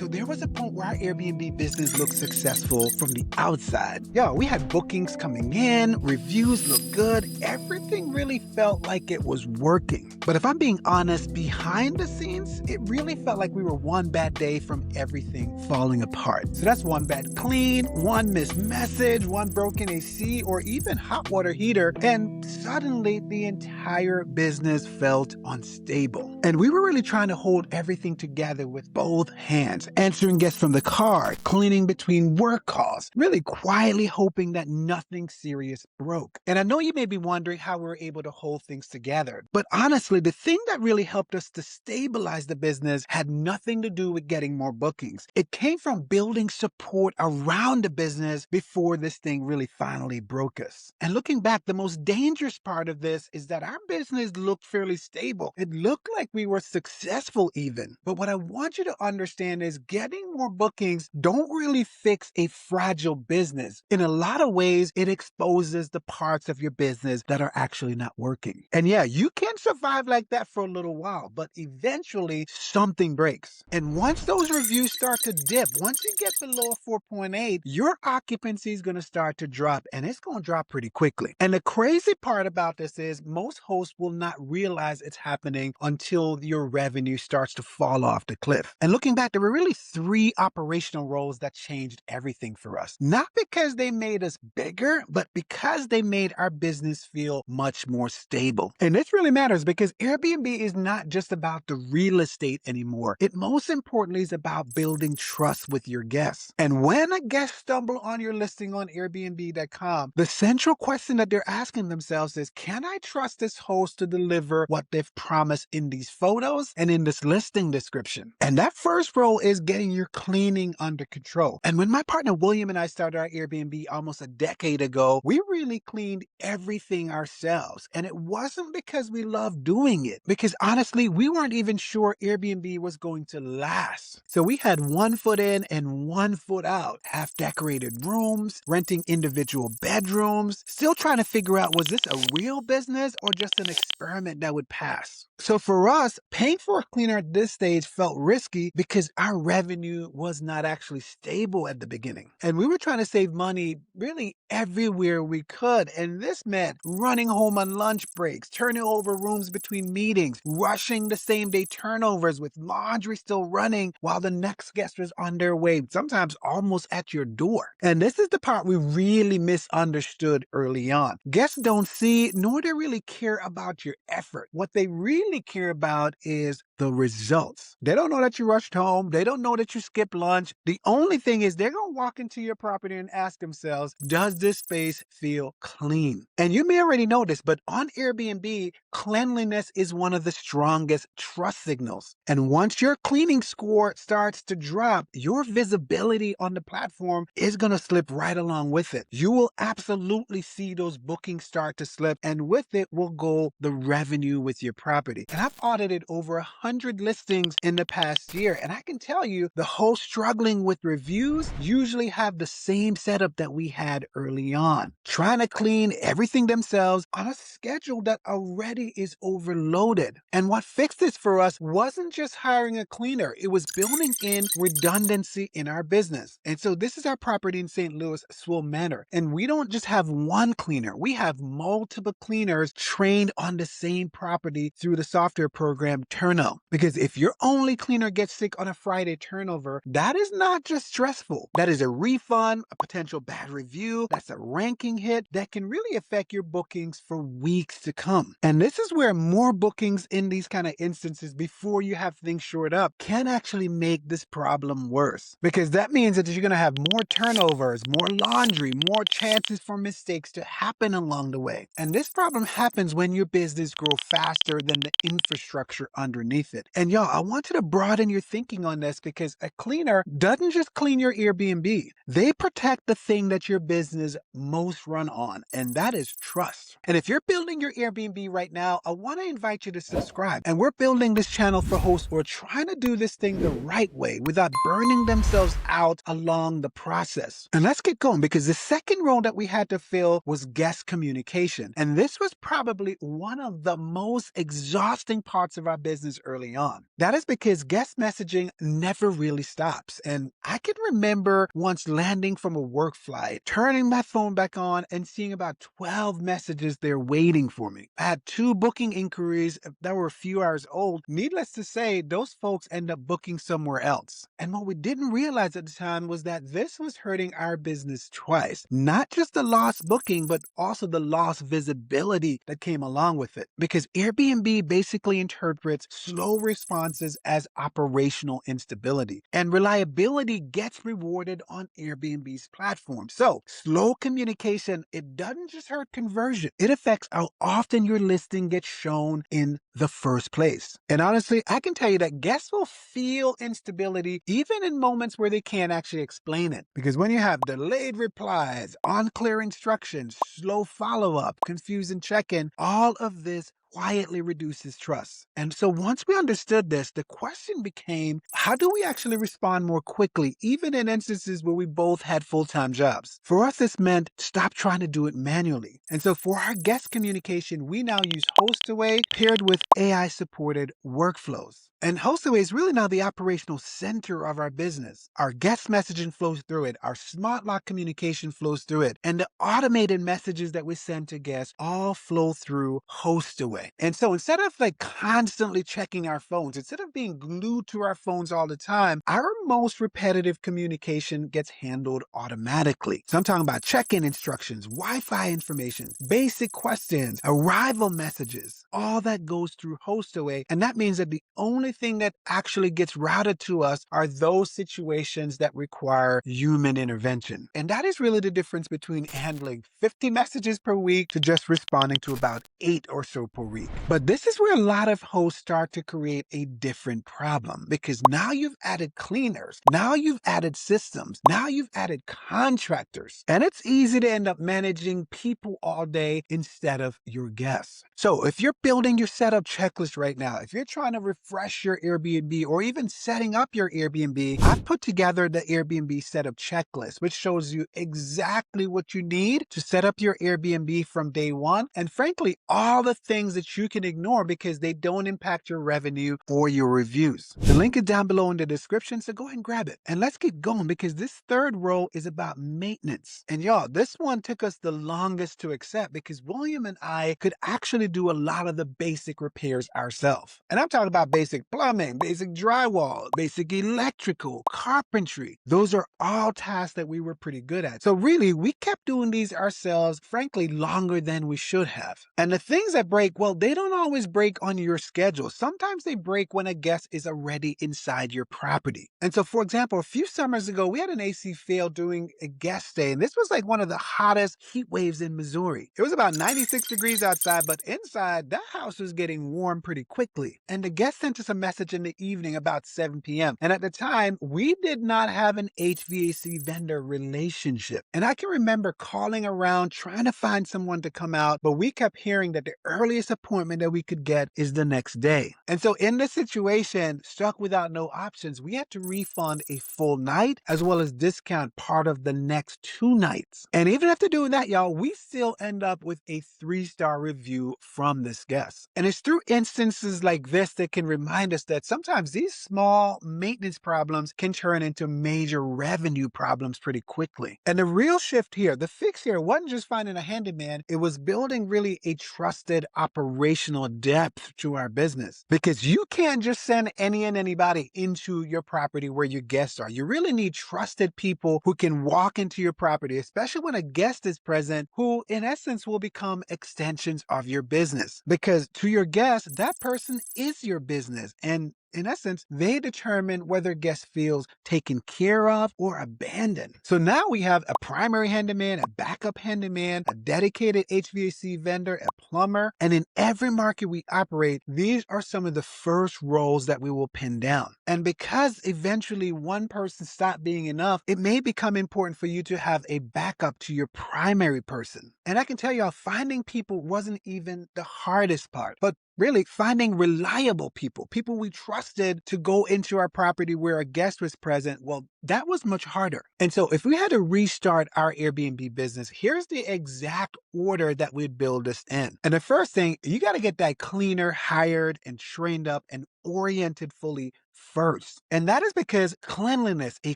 So there was a point where our Airbnb business looked successful from the outside. Yo, we had bookings coming in, reviews looked good, everything really felt like it was working. But if I'm being honest, behind the scenes, it really felt like we were one bad day from everything falling apart. So that's one bad clean, one missed message, one broken AC, or even hot water heater, and suddenly the entire business felt unstable. And we were really trying to hold everything together with both hands, answering guests from the car, cleaning between work calls, really quietly hoping that nothing serious broke. And I know you may be wondering how we were able to hold things together, but honestly, the thing that really helped us to stabilize the business had nothing to do with getting more bookings. It came from building support around the business before this thing really finally broke us. And looking back, the most dangerous part of this is that our business looked fairly stable. It looked like we were successful even. But what I want you to understand is getting more bookings don't really fix a fragile business. In a lot of ways, it exposes the parts of your business that are actually not working. And yeah, you can survive like that for a little while, but eventually something breaks. And once those reviews start to dip, once you get below 4.8, your occupancy is going to start to drop, and it's going to drop pretty quickly. And the crazy part about this is most hosts will not realize it's happening until your revenue starts to fall off the cliff. And looking back, there were really three operational roles that changed everything for us. Not because they made us bigger, but because they made our business feel much more stable. And this really matters because Airbnb is not just about the real estate anymore. It most importantly is about building trust with your guests. And when a guest stumbles on your listing on Airbnb.com, the central question that they're asking themselves is, can I trust this host to deliver what they've promised in these photos and in this listing description? And that first role is getting your cleaning under control. And when my partner William and I started our Airbnb almost a decade ago, we really cleaned everything ourselves. And it wasn't because we loved doing it, because honestly, we weren't even sure Airbnb was going to last. So we had 1 foot in and 1 foot out, half decorated rooms, renting individual bedrooms, still trying to figure out, was this a real business or just an experiment that would pass? So for us, paying for a cleaner at this stage felt risky because our revenue was not actually stable at the beginning. And we were trying to save money really everywhere we could. And this meant running home on lunch breaks, turning over rooms between meetings, rushing the same day turnovers with laundry still running while the next guest was on their way, sometimes almost at your door. And this is the part we really misunderstood early on. Guests don't see nor they really care about your effort. What they really care about is the results. They don't know that you rushed home. They don't know that you skipped lunch. The only thing is they're going to walk into your property and ask themselves, does this space feel clean? And you may already know this, but on Airbnb, cleanliness is one of the strongest trust signals. And once your cleaning score starts to drop, your visibility on the platform is going to slip right along with it. You will absolutely see those bookings start to slip, and with it will go the revenue with your property. And I've audited over 100 listings in the past year, and I can tell you the hosts struggling with reviews usually have the same setup that we had early on, trying to clean everything themselves on a schedule that already is overloaded. And what fixed this for us wasn't just hiring a cleaner, it was building in redundancy in our business. And so this is our property in St. Louis, Swill Manor. And we don't just have one cleaner, we have multiple cleaners trained on the same property through the software program Turno. Because if your only cleaner gets sick on a Friday turnover, that is not just stressful. That is a refund, a potential bad review, that's a ranking hit that can really affect your bookings for weeks to come. And this is where more bookings in these kind of instances before you have things shored up can actually make this problem worse. Because that means that you're going to have more turnovers, more laundry, more chances for mistakes to happen along the way. And this problem happens when your business grows faster than the infrastructure underneath it. And y'all, I want you to broaden your thinking on this because a cleaner doesn't just clean your Airbnb. They protect the thing that your business most run on, and that is trust. And if you're building your Airbnb right now, I want to invite you to subscribe. And we're building this channel for hosts who are trying to do this thing the right way without burning themselves out along the process. And let's get going because the second role that we had to fill was guest communication. And this was probably one of the most exhausting parts of our business early on. That is because guest messaging never never really stops. And I can remember once landing from a work flight, turning my phone back on and seeing about 12 messages there waiting for me. I had two booking inquiries that were a few hours old. Needless to say, those folks end up booking somewhere else. And what we didn't realize at the time was that this was hurting our business twice. Not just the lost booking, but also the lost visibility that came along with it. Because Airbnb basically interprets slow responses as operational instability. And reliability gets rewarded on Airbnb's platform. So slow communication, it doesn't just hurt conversion. It affects how often your listing gets shown in the first place. And honestly, I can tell you that guests will feel instability even in moments where they can't actually explain it. Because when you have delayed replies, unclear instructions, slow follow-up, confusing check-in, all of this quietly reduces trust. And so once we understood this, the question became, how do we actually respond more quickly, even in instances where we both had full-time jobs? For us, this meant stop trying to do it manually. And so for our guest communication, we now use HostAway paired with AI-supported workflows. And HostAway is really now the operational center of our business. Our guest messaging flows through it, our smart lock communication flows through it, and the automated messages that we send to guests all flow through HostAway. And so instead of constantly checking our phones, instead of being glued to our phones all the time, our most repetitive communication gets handled automatically. So I'm talking about check-in instructions, Wi-Fi information, basic questions, arrival messages, all that goes through HostAway. And that means that the only thing that actually gets routed to us are those situations that require human intervention. And that is really the difference between handling 50 messages per week to just responding to about 8 or so per week. But this is where a lot of hosts start to create a different problem, because now you've added cleaners, now you've added systems, now you've added contractors, and it's easy to end up managing people all day instead of your guests. So if you're building your setup checklist right now, if you're trying to refresh your Airbnb or even setting up your Airbnb, I've put together the Airbnb setup checklist, which shows you exactly what you need to set up your Airbnb from day one. And frankly, all the things that you can ignore because they don't impact your revenue or your reviews. The link is down below in the description, so go ahead and grab it. And let's get going, because this third row is about maintenance. And y'all, this one took us the longest to accept because William and I could actually do a lot of the basic repairs ourselves. And I'm talking about basic plumbing, basic drywall, basic electrical, carpentry. Those are all tasks that we were pretty good at. So really, we kept doing these ourselves, frankly, longer than we should have. And the things that break, well, they don't always break on your schedule. Sometimes they break when a guest is already inside your property. And so, for example, a few summers ago, we had an AC fail during a guest stay. And this was like one of the hottest heat waves in Missouri. It was about 96 degrees outside, but inside, that house was getting warm pretty quickly. And the guest sent us a message in the evening about 7 p.m. And at the time, we did not have an HVAC vendor relationship. And I can remember calling around trying to find someone to come out, but we kept hearing that the earliest appointment that we could get is the next day. And so in this situation, stuck without no options, we had to refund a full night as well as discount part of the next 2 nights. And even after doing that, y'all, we still end up with a 3-star review from this guest. And it's through instances like this that can remind us that sometimes these small maintenance problems can turn into major revenue problems pretty quickly. And the real shift here, the fix here, wasn't just finding a handyman, it was building really a trusted operational depth to our business. Because you can't just send any and anybody into your property where your guests are. You really need trusted people who can walk into your property, especially when a guest is present, who in essence will become extensions of your business. Because to your guests, that person is your business. And in essence, they determine whether a guest feels taken care of or abandoned. So now we have a primary handyman, a backup handyman, a dedicated HVAC vendor, a plumber, and in every market we operate, these are some of the first roles that we will pin down. And because eventually one person stopped being enough, it may become important for you to have a backup to your primary person. And I can tell y'all, finding people wasn't even the hardest part, but really finding reliable people, people we trusted to go into our property where a guest was present, well, that was much harder. And so if we had to restart our Airbnb business, here's the exact order that we'd build this in. And the first thing, you got to get that cleaner hired and trained up and oriented fully first. And that is because cleanliness, a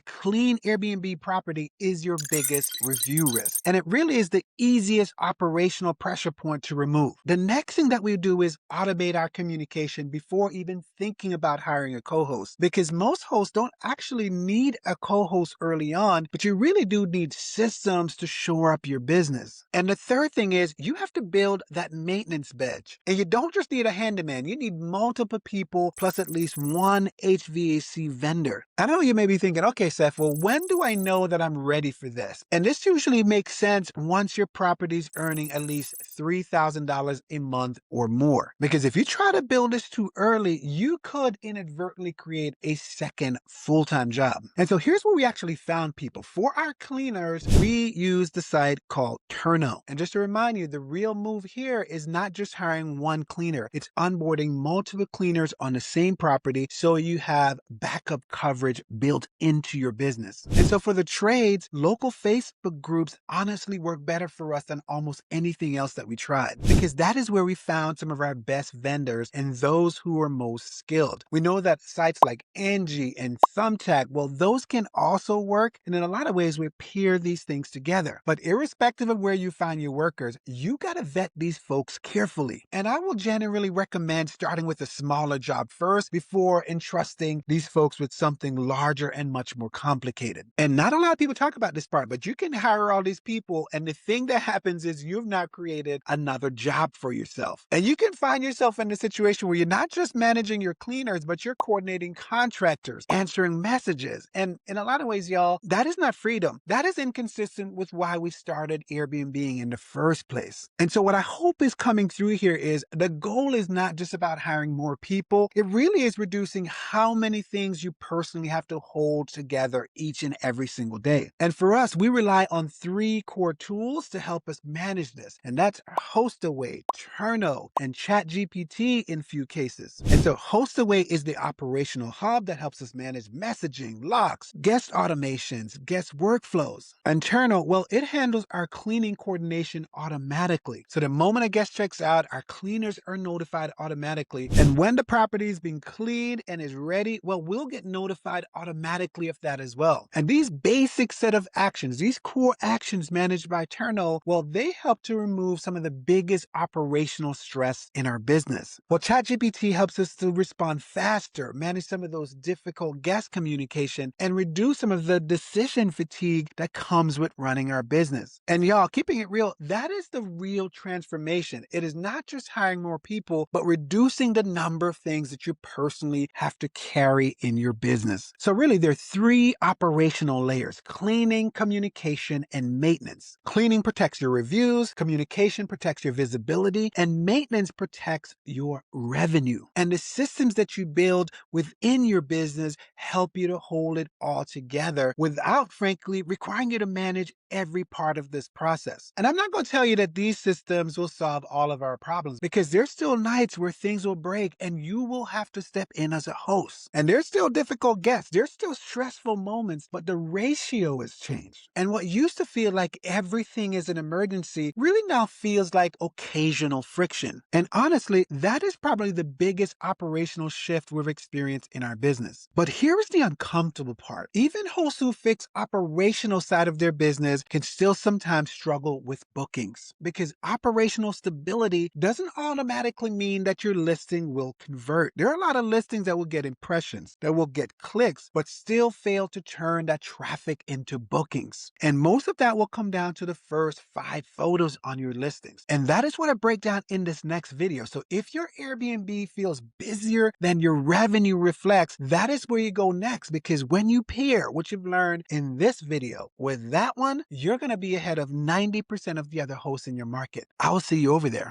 clean Airbnb property, is your biggest review risk. And it really is the easiest operational pressure point to remove. The next thing that we do is automate our communication before even thinking about hiring a co-host, because most hosts don't actually need a co-host early on, but you really do need systems to shore up your business. And the third thing is you have to build that maintenance bench. And you don't just need a handyman, you need multiple people plus at least one HVAC vendor. I know you may be thinking, okay, Seth, well, when do I know that I'm ready for this? And this usually makes sense once your property's earning at least $3,000 a month or more. Because if you try to build this too early, you could inadvertently create a second full-time job. And so here's where we actually found people. For our cleaners, we use the site called Turno. And just to remind you, the real move here is not just hiring one cleaner. It's onboarding multiple cleaners on the same property so you have backup coverage built into your business. And so for the trades, local Facebook groups honestly work better for us than almost anything else that we tried, because that is where we found some of our best vendors and those who are most skilled. We know that sites like Angie and Thumbtack, well, those can also work. And in a lot of ways, we pair these things together. But irrespective of where you find your workers, you got to vet these folks carefully. And I will generally recommend starting with a smaller job first before entrusting these folks with something larger and much more complicated. And not a lot of people talk about this part, but you can hire all these people, and the thing that happens is you've now created another job for yourself. And you can find yourself in a situation where you're not just managing your cleaners, but you're coordinating contractors, answering messages. And in a lot of ways, y'all, that is not freedom. That is inconsistent with why we started Airbnb in the first place. And so what I hope is coming through here is the goal is not just about hiring more people. It really is reducing how many things you personally have to hold together each and every single day. And for us, we rely on 3 core tools to help us manage this. And that's HostAway, Turno, and ChatGPT in few cases. And so HostAway is the operational hub that helps us manage messaging, locks, guest automations, guest workflows. And Turno, well, it handles our cleaning coordination automatically. So the moment a guest checks out, our cleaners are notified automatically. And when the property is being cleaned and is ready, well, we'll get notified automatically of that as well. And these basic set of actions, these core actions managed by Turno, well, they help to remove some of the biggest operational stress in our business. Well, ChatGPT helps us to respond faster, manage some of those difficult guest communication, and reduce some of the decision fatigue that comes with running our business. And y'all, keeping it real, that is the real transformation. It is not just hiring more people, but reducing the number of things that you personally have to carry in your business. So really, there are 3 operational layers: cleaning, communication, and maintenance. Cleaning protects your reviews, communication protects your visibility, and maintenance protects your revenue. And the systems that you build within your business help you to hold it all together without, frankly, requiring you to manage every part of this process. And I'm not going to tell you that these systems will solve all of our problems, because there's still nights where things will break and you will have to step in as a host. And there's still difficult guests. There's still stressful moments, but the ratio has changed. And what used to feel like everything is an emergency really now feels like occasional friction. And honestly, that is probably the biggest operational shift we've experienced in our business. But here's the uncomfortable part. Even hosts who fix operational side of their business can still sometimes struggle with bookings, because operational stability doesn't automatically mean that your listing will convert. There are a lot of listings that will get impressions, that will get clicks, but still fail to turn that traffic into bookings. And most of that will come down to the first 5 photos on your listings. And that is what I break down in this next video. So if your Airbnb feels busier than your revenue reflects, that is where you go next, because when you pair what you've learned in this video with that one, you're going to be ahead of 90% of the other hosts in your market. I will see you over there.